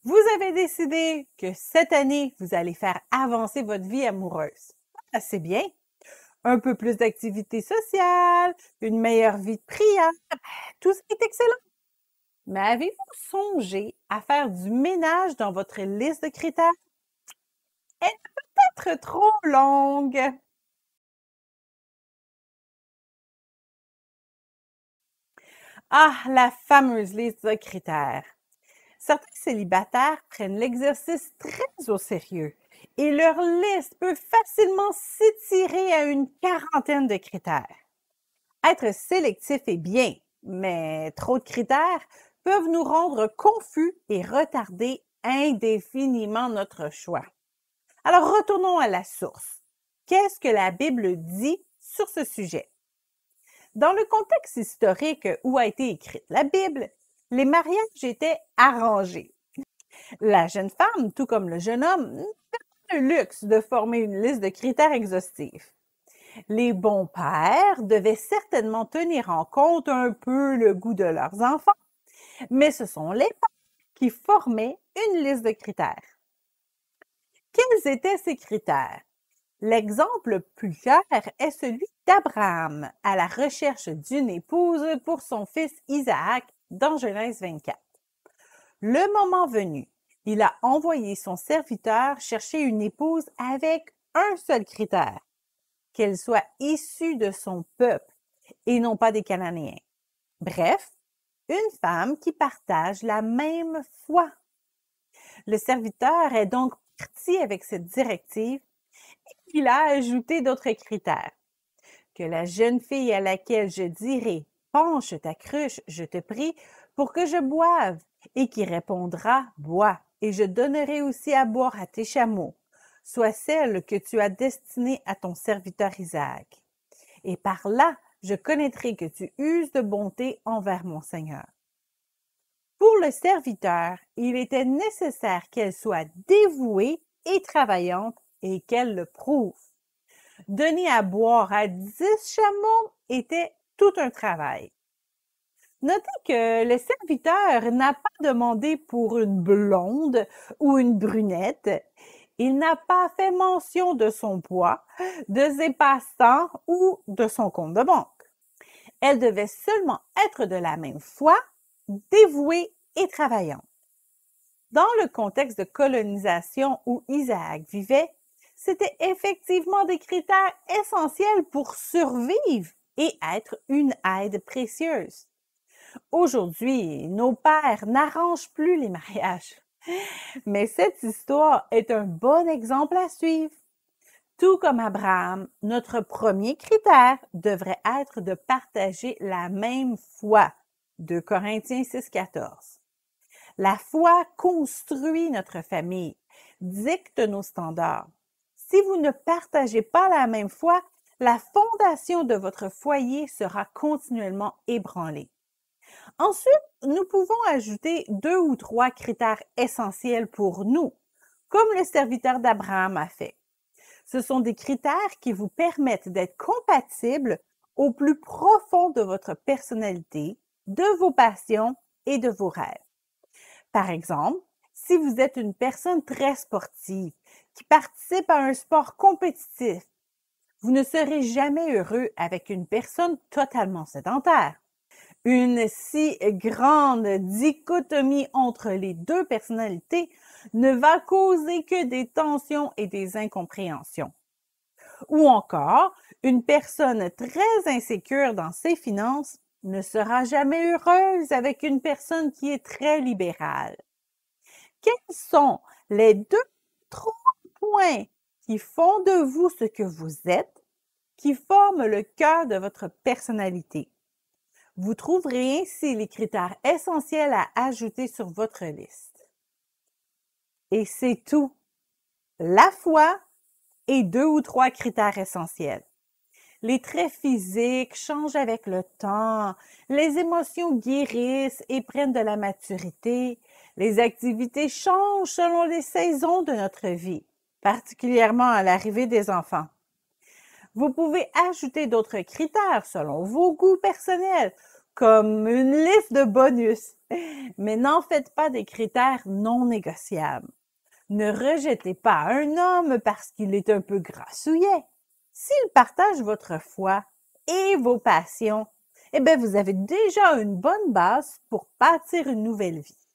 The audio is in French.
Vous avez décidé que cette année, vous allez faire avancer votre vie amoureuse. Ah, c'est bien. Un peu plus d'activités sociales, une meilleure vie de prière, tout ça est excellent. Mais avez-vous songé à faire du ménage dans votre liste de critères? Elle est peut-être trop longue. Ah, la fameuse liste de critères. Certains célibataires prennent l'exercice très au sérieux et leur liste peut facilement s'étirer à une quarantaine de critères. Être sélectif est bien, mais trop de critères peuvent nous rendre confus et retarder indéfiniment notre choix. Alors retournons à la source. Qu'est-ce que la Bible dit sur ce sujet? Dans le contexte historique où a été écrite la Bible, les mariages étaient arrangés. La jeune femme, tout comme le jeune homme, n'avait pas le luxe de former une liste de critères exhaustifs. Les bons pères devaient certainement tenir en compte un peu le goût de leurs enfants, mais ce sont les parents qui formaient une liste de critères. Quels étaient ces critères? L'exemple le plus clair est celui d'Abraham à la recherche d'une épouse pour son fils Isaac dans Genèse 24. Le moment venu, il a envoyé son serviteur chercher une épouse avec un seul critère, qu'elle soit issue de son peuple et non pas des Cananéens. Bref, une femme qui partage la même foi. Le serviteur est donc parti avec cette directive et il a ajouté d'autres critères. Que la jeune fille à laquelle je dirai « Penche ta cruche, je te prie, pour que je boive », et qui répondra « Bois, et je donnerai aussi à boire à tes chameaux », soit celle que tu as destinée à ton serviteur Isaac. Et par là, je connaîtrai que tu uses de bonté envers mon Seigneur. Pour le serviteur, il était nécessaire qu'elle soit dévouée et travaillante et qu'elle le prouve. Donner à boire à 10 chameaux était tout un travail. Notez que le serviteur n'a pas demandé pour une blonde ou une brunette. Il n'a pas fait mention de son poids, de ses passe-temps ou de son compte de banque. Elle devait seulement être de la même foi, dévouée et travaillante. Dans le contexte de colonisation où Isaac vivait, c'était effectivement des critères essentiels pour survivre et être une aide précieuse. Aujourd'hui, nos pères n'arrangent plus les mariages. Mais cette histoire est un bon exemple à suivre. Tout comme Abraham, notre premier critère devrait être de partager la même foi. 2 Corinthiens 6,14. La foi construit notre famille, dicte nos standards. Si vous ne partagez pas la même foi, la fondation de votre foyer sera continuellement ébranlée. Ensuite, nous pouvons ajouter 2 ou 3 critères essentiels pour nous, comme le serviteur d'Abraham a fait. Ce sont des critères qui vous permettent d'être compatibles au plus profond de votre personnalité, de vos passions et de vos rêves. Par exemple, si vous êtes une personne très sportive qui participe à un sport compétitif, vous ne serez jamais heureux avec une personne totalement sédentaire. Une si grande dichotomie entre les deux personnalités ne va causer que des tensions et des incompréhensions. Ou encore, une personne très insécure dans ses finances ne sera jamais heureuse avec une personne qui est très libérale. Quels sont les 2-3 points qui font de vous ce que vous êtes, qui forment le cœur de votre personnalité? Vous trouverez ainsi les critères essentiels à ajouter sur votre liste. Et c'est tout. La foi et 2 ou 3 critères essentiels. Les traits physiques changent avec le temps, les émotions guérissent et prennent de la maturité, les activités changent selon les saisons de notre vie, particulièrement à l'arrivée des enfants. Vous pouvez ajouter d'autres critères selon vos goûts personnels, comme une liste de bonus. Mais n'en faites pas des critères non négociables. Ne rejetez pas un homme parce qu'il est un peu grassouillet. S'il partage votre foi et vos passions, eh bien, vous avez déjà une bonne base pour bâtir une nouvelle vie.